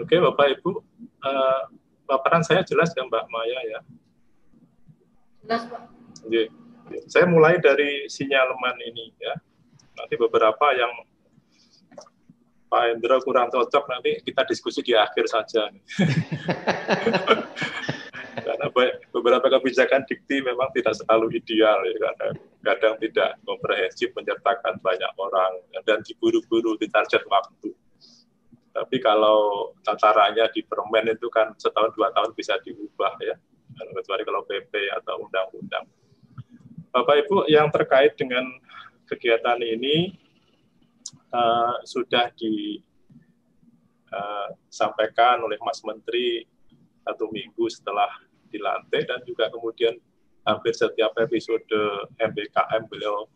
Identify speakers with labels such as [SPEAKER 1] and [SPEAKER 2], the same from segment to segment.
[SPEAKER 1] Oke, Bapak Ibu, paparan saya jelas ya Mbak Maya ya?
[SPEAKER 2] Jelas, Pak.
[SPEAKER 1] Oke. Saya mulai dari sinyaleman ini ya. Nanti beberapa yang Pak Hendro kurang cocok nanti kita diskusi di akhir saja. Karena beberapa kebijakan dikti memang tidak selalu ideal ya, karena kadang tidak komprehensif menyertakan banyak orang dan diburu-buru di target waktu. Tapi kalau tatarannya di permen itu kan setahun 2 tahun bisa diubah ya, kecuali kalau PP atau undang-undang. Bapak Ibu, yang terkait dengan kegiatan ini sudah disampaikan oleh Mas Menteri 1 minggu setelah dilantik, dan juga kemudian hampir setiap episode MBKM beliau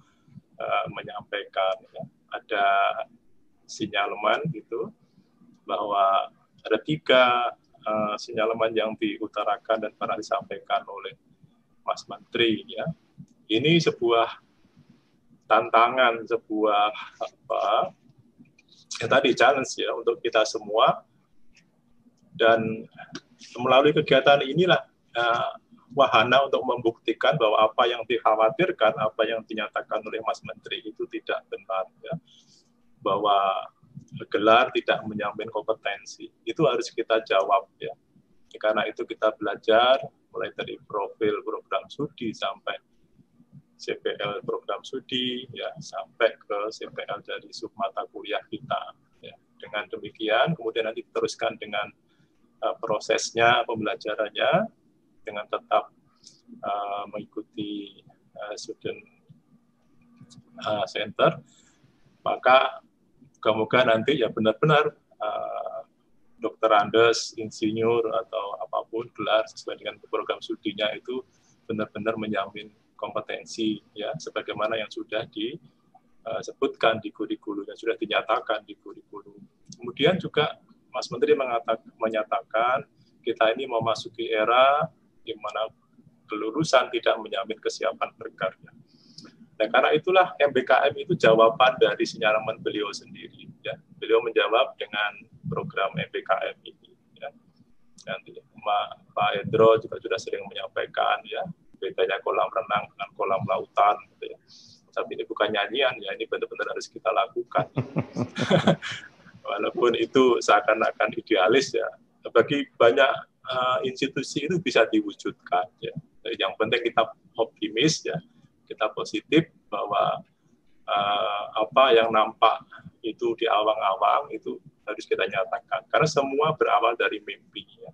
[SPEAKER 1] menyampaikan ya, ada sinyaleman gitu bahwa ada 3 sinyaleman yang diutarakan dan pernah disampaikan oleh Mas Menteri ya. Ini sebuah tantangan, sebuah tadi challenge ya untuk kita semua, dan melalui kegiatan inilah wahana untuk membuktikan bahwa apa yang dikhawatirkan, apa yang dinyatakan oleh Mas Menteri itu tidak benar ya, bahwa gelar tidak menjamin kompetensi, itu harus kita jawab ya. Karena itu kita belajar mulai dari profil program studi sampai CPL program studi ya, sampai ke CPL dari submata kuliah kita ya. Dengan demikian kemudian nanti diteruskan dengan prosesnya pembelajarannya dengan tetap mengikuti student center, maka moga-moga nanti ya benar-benar dokter Andes, insinyur atau apapun gelar sesuai dengan program studinya itu benar-benar menjamin kompetensi ya, sebagaimana yang sudah disebutkan di kurikulum, yang sudah dinyatakan di kurikulum. Kemudian juga Mas Menteri menyatakan kita ini memasuki era di mana kelulusan tidak menjamin kesiapan berkarya. Nah, karena itulah MBKM itu jawaban dari sinyaleman beliau sendiri. Ya. Beliau menjawab dengan program MBKM ini. Ya. Nanti Pak Hendro juga sudah sering menyampaikan ya, bedanya kolam renang dengan kolam lautan. Gitu ya. Tapi ini bukan nyanyian, ya, ini benar-benar harus kita lakukan. Walaupun itu seakan-akan idealis ya, bagi banyak institusi itu bisa diwujudkan ya. Yang penting kita optimis ya, kita positif bahwa apa yang nampak itu di awang-awang itu harus kita nyatakan, karena semua berawal dari mimpi ya.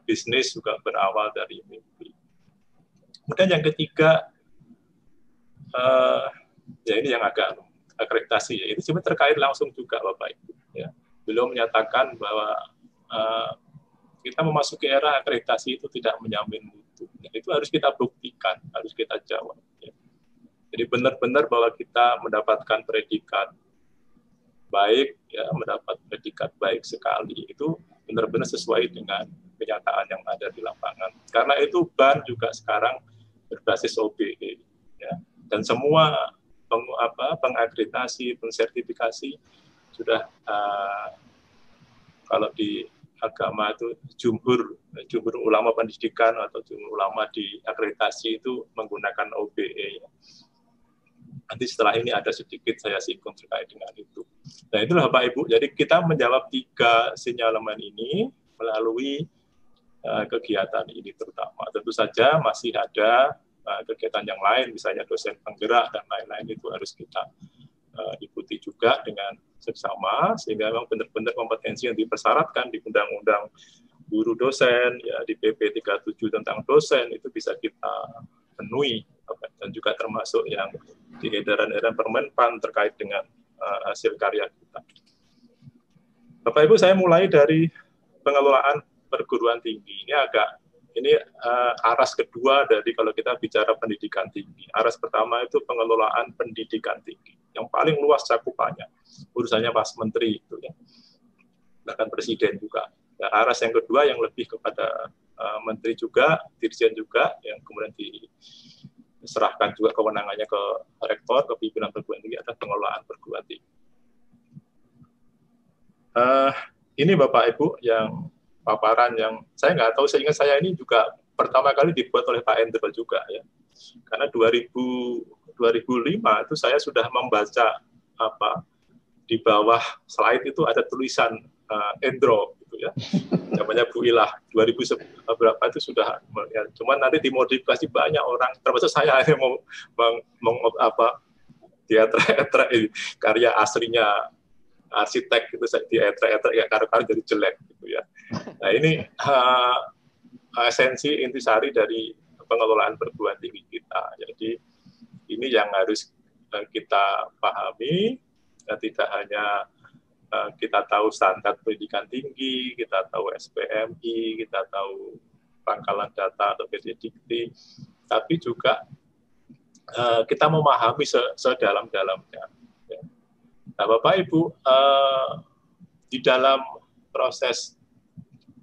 [SPEAKER 1] Bisnis juga berawal dari mimpi. Kemudian yang ketiga ya ini yang agak akreditasi ya, itu sebenarnya terkait langsung juga Bapak Ibu ya. Beliau menyatakan bahwa kita memasuki era akreditasi itu tidak menjamin mutu. Itu harus kita buktikan, harus kita jawab. Ya. Jadi benar-benar bahwa kita mendapatkan predikat baik, ya, mendapat predikat baik sekali, itu benar-benar sesuai dengan kenyataan yang ada di lapangan. Karena itu BAN juga sekarang berbasis OBE, ya. Dan semua pengakreditasi, pengsertifikasi sudah kalau di agama itu jumhur ulama pendidikan atau jumhur ulama di akreditasi itu menggunakan OBE. Ya. Nanti setelah ini ada sedikit saya singgung terkait dengan itu. Nah itulah Bapak Ibu, jadi kita menjawab 3 sinyaleman ini melalui kegiatan ini terutama. Tentu saja masih ada kegiatan yang lain, misalnya dosen penggerak dan lain-lain, itu harus kita ikuti juga dengan seksama, sehingga memang benar-benar kompetensi yang dipersyaratkan di Undang-Undang Guru Dosen, ya, di PP 37 tentang dosen, itu bisa kita penuhi, dan juga termasuk yang di edaran-edaran Permenpan terkait dengan hasil karya kita. Bapak Ibu, saya mulai dari pengelolaan perguruan tinggi. Ini aras kedua dari kalau kita bicara pendidikan tinggi. Aras pertama itu pengelolaan pendidikan tinggi, yang paling luas cakupannya. Urusannya Mas Menteri itu ya, bahkan Presiden juga. Nah, aras yang kedua yang lebih kepada Menteri juga, Dirjen juga, yang kemudian diserahkan juga kewenangannya ke rektor, ke pimpinan perguruan tinggi, adalah pengelolaan perguruan tinggi. ini Bapak Ibu yang paparan yang saya nggak tahu, seingat saya ini juga pertama kali dibuat oleh Pak Endro juga ya. Karena 2005 itu saya sudah membaca di bawah slide itu ada tulisan Endro gitu ya. Namanya Bu Ilah 2000 berapa itu sudah ya. Cuman nanti dimodifikasi banyak orang termasuk saya yang mau dia karya aslinya arsitek itu saya dietrek-etrek ya karena jadi jelek gitu ya. Nah ini esensi intisari dari pengelolaan perguruan tinggi kita. Jadi ini yang harus kita pahami, tidak hanya kita tahu standar pendidikan tinggi, kita tahu SPMI, kita tahu pangkalan data atau PDDikti, tapi juga kita memahami sedalam-dalamnya. Nah, Bapak Ibu, di dalam proses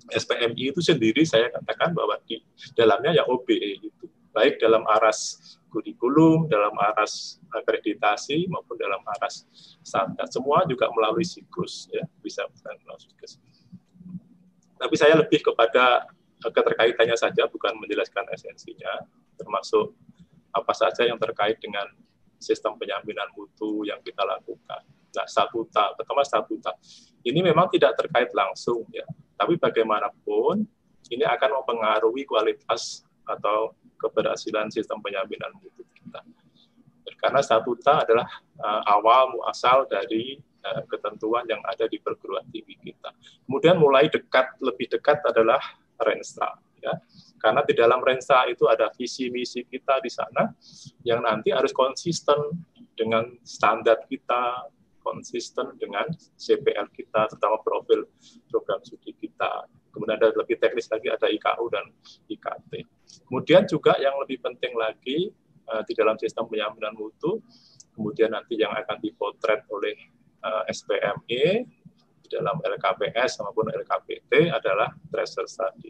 [SPEAKER 1] SPMI itu sendiri saya katakan bahwa di dalamnya ya OBE itu, baik dalam aras kurikulum, dalam aras akreditasi maupun dalam aras standar, semua juga melalui siklus ya, bisa melalui siklus. Tapi saya lebih kepada keterkaitannya saja, bukan menjelaskan esensinya, termasuk apa saja yang terkait dengan sistem penjaminan mutu yang kita lakukan. Nah, statuta, pertama statuta. Ini memang tidak terkait langsung ya, tapi bagaimanapun ini akan mempengaruhi kualitas atau keberhasilan sistem penjaminan mutu kita. Karena statuta adalah awal muasal dari ketentuan yang ada di perguruan tinggi kita. Kemudian mulai lebih dekat adalah Renstra ya. Karena di dalam Renstra itu ada visi misi kita di sana yang nanti harus konsisten dengan standar kita, konsisten dengan CPL kita, terutama profil program studi kita. Kemudian ada lebih teknis lagi, ada IKU dan IKT. Kemudian juga yang lebih penting lagi di dalam sistem penjaminan mutu, kemudian nanti yang akan dipotret oleh SPME di dalam LKPS maupun LKPT adalah tracer study.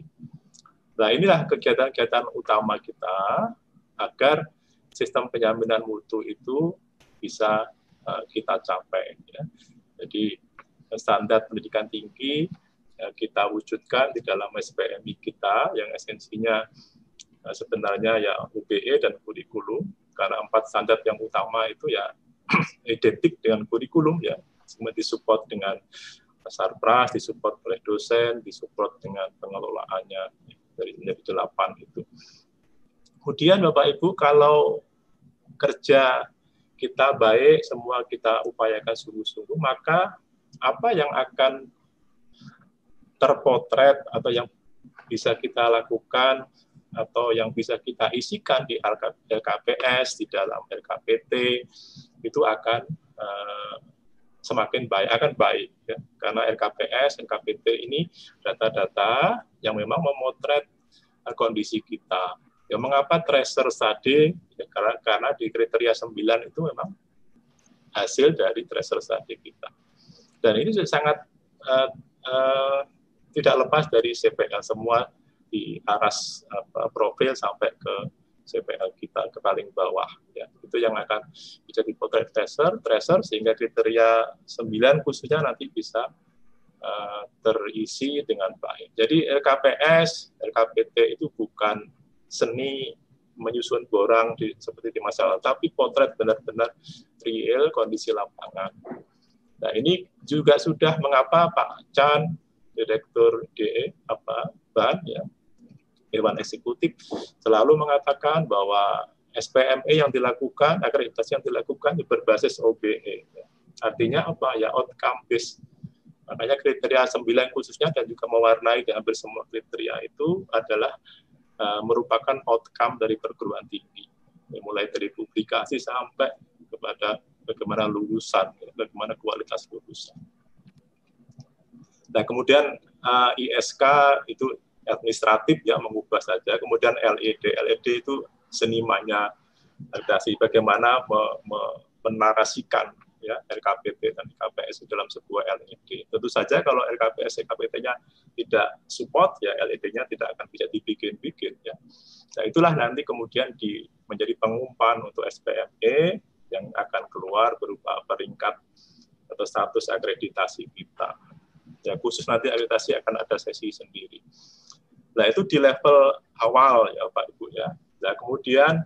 [SPEAKER 1] Nah, inilah kegiatan-kegiatan utama kita agar sistem penjaminan mutu itu bisa kita capai. Ya. Jadi standar pendidikan tinggi kita wujudkan di dalam SPMI kita yang esensinya sebenarnya ya UBE dan kurikulum, karena 4 standar yang utama itu ya identik dengan kurikulum ya, semua disupport dengan Sarpras, disupport oleh dosen, disupport dengan pengelolaannya dari menjadi 8 itu. Kemudian Bapak Ibu, kalau kerja kita baik, semua kita upayakan sungguh-sungguh, maka apa yang akan terpotret atau yang bisa kita lakukan atau yang bisa kita isikan di LKPS, di dalam LKPT, itu akan semakin baik, akan baik. Ya. Karena LKPS, LKPT ini data-data yang memang memotret kondisi kita. Ya, mengapa tracer study? Ya, karena di kriteria 9 itu memang hasil dari tracer study kita. Dan ini sangat tidak lepas dari CPL, semua di aras profil sampai ke CPL kita ke paling bawah. Ya. Itu yang akan bisa dipotret tracer sehingga kriteria 9 khususnya nanti bisa terisi dengan baik. Jadi LKPS, LKPT itu bukan seni menyusun borang seperti di masa lalu, tapi potret benar-benar real kondisi lapangan. Nah, ini juga sudah mengapa Pak Chan, Direktur DE, BAN, ya, Dewan Eksekutif, selalu mengatakan bahwa SPME yang dilakukan, akreditasi yang dilakukan berbasis OBE. Artinya apa? Ya, outcome based. Makanya kriteria 9 khususnya dan juga mewarnai di hampir semua kriteria itu adalah merupakan outcome dari perguruan tinggi. Mulai dari publikasi sampai kepada bagaimana lulusan, bagaimana kualitas lulusan. Nah, kemudian ISK itu administratif ya, mengubah saja. Kemudian LED itu senimannya akreditasi, bagaimana menarasikan ya LKPT dan LKPS dalam sebuah LED. Tentu saja kalau LKPS LKPT-nya tidak support ya LED-nya tidak akan bisa dibikin-bikin ya. Nah, itulah nanti kemudian menjadi pengumpan untuk SPME yang akan keluar berupa peringkat atau status akreditasi kita. Ya, khusus nanti akreditasi akan ada sesi sendiri. Nah, itu di level awal ya Pak Ibu ya. Nah, kemudian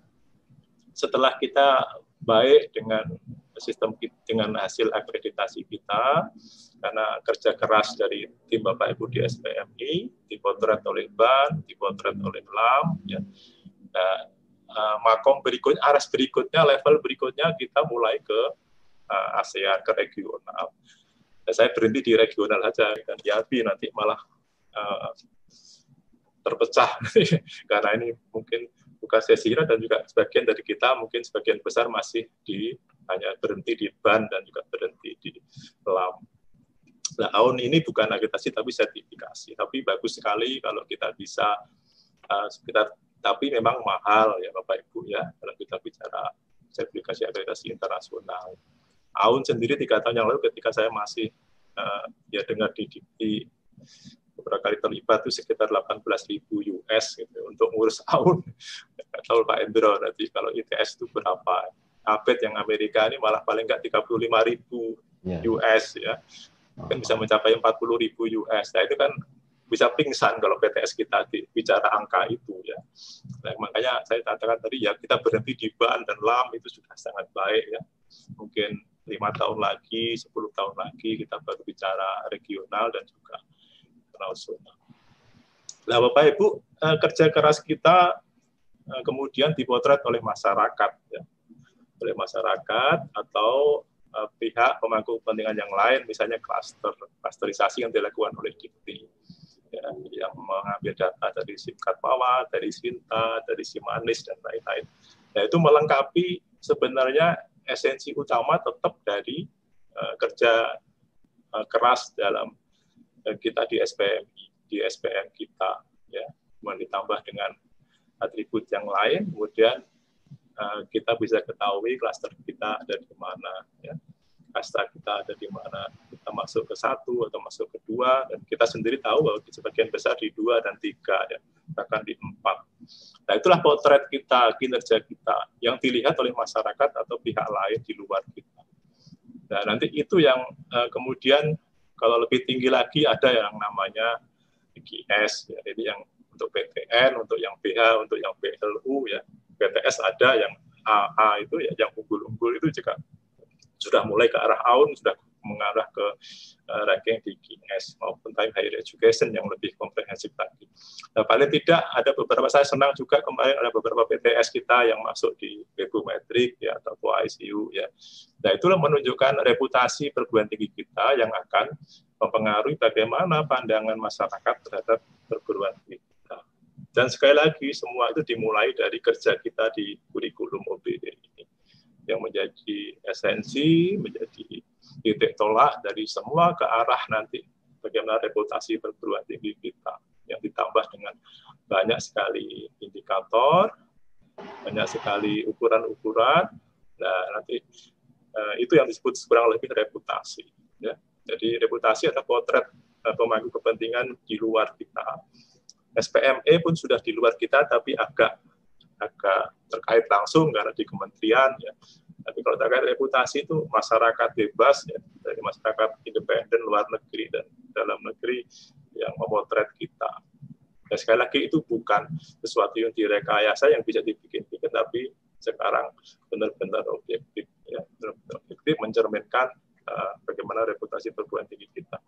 [SPEAKER 1] setelah kita baik dengan sistem, dengan hasil akreditasi kita, karena kerja keras dari tim Bapak Ibu di SPMI, dipotret oleh BAN, dipotret oleh LAM, ya. Nah, makom berikutnya, aras berikutnya, level berikutnya kita mulai ke ASEAN, ke regional. Nah, saya berhenti di regional saja, dan YABI nanti malah terpecah karena ini mungkin bukan sesira, dan juga sebagian dari kita mungkin sebagian besar masih hanya berhenti di BAN dan juga berhenti di LAM. Nah, tahun ini bukan akreditasi tapi sertifikasi, tapi bagus sekali kalau kita bisa tapi memang mahal ya Bapak Ibu ya kalau kita bicara sertifikasi akreditasi internasional. AUN sendiri 3 tahun yang lalu ketika saya masih ya dengar di beberapa kali terlibat itu sekitar 18.000 US gitu, untuk ngurus AUN. Nggak tahu Pak Endro nanti kalau ITS itu berapa. APED yang Amerika ini malah paling nggak 35.000 US ya. Mungkin bisa mencapai 40.000 US. Nah itu kan bisa pingsan kalau PTS kita bicara angka itu ya. Nah, makanya saya katakan tadi ya kita berhenti di BAN dan LAM itu sudah sangat baik ya. Mungkin 5 tahun lagi, 10 tahun lagi kita baru bicara regional dan juga nasional. Nah, Bapak Ibu, kerja keras kita kemudian dipotret oleh masyarakat, ya. Oleh masyarakat atau pihak pemangku kepentingan yang lain, misalnya klasterisasi yang dilakukan oleh Dikti, ya, yang mengambil data dari SIMKAT Mawat, dari Sinta, dari Simanis dan lain-lain. Nah, itu melengkapi sebenarnya esensi utama tetap dari kerja keras dalam kita di SPM kita, ya, kemudian ditambah dengan atribut yang lain, kemudian kita bisa ketahui klaster kita ada di mana, ya, kasta kita ada di mana, kita masuk ke 1 atau masuk ke 2, dan kita sendiri tahu bahwa sebagian besar di 2 dan 3, ya, bahkan di 4. Nah, itulah potret kita, kinerja kita, yang dilihat oleh masyarakat atau pihak lain di luar kita. Nah, nanti itu yang kemudian kalau lebih tinggi lagi ada yang namanya IGS, ya, jadi yang untuk PTN, untuk yang BH, untuk yang BLU, ya, PTS ada yang AA itu, ya, yang unggul-unggul itu juga sudah mulai ke arah AUN, sudah mengarah ke ranking di IGS maupun time higher education yang lebih komprehensif tadi. Nah, paling tidak ada beberapa, saya senang juga kemarin ada beberapa PTS kita yang masuk di Webometrik, ya, atau ICU, ya. Nah, itulah menunjukkan reputasi perguruan tinggi kita yang akan mempengaruhi bagaimana pandangan masyarakat terhadap perguruan tinggi kita. Dan sekali lagi, semua itu dimulai dari kerja kita di kurikulum OBD ini, yang menjadi esensi, menjadi titik tolak dari semua ke arah nanti bagaimana reputasi perguruan tinggi kita, yang ditambah dengan banyak sekali indikator, banyak sekali ukuran-ukuran. Nah, nanti itu yang disebut kurang lebih reputasi, ya. Jadi reputasi atau potret pemangku kepentingan di luar kita. SPME pun sudah di luar kita, tapi agak terkait langsung karena di kementerian, ya. Tapi kalau terkait reputasi itu masyarakat bebas, ya, dari masyarakat independen luar negeri dan dalam negeri yang memotret kita. Dan sekali lagi itu bukan sesuatu yang direkayasa yang bisa dibikin-bikin, tapi sekarang benar-benar objektif, ya, benar-benar objektif mencerminkan bagaimana reputasi perguruan tinggi kita.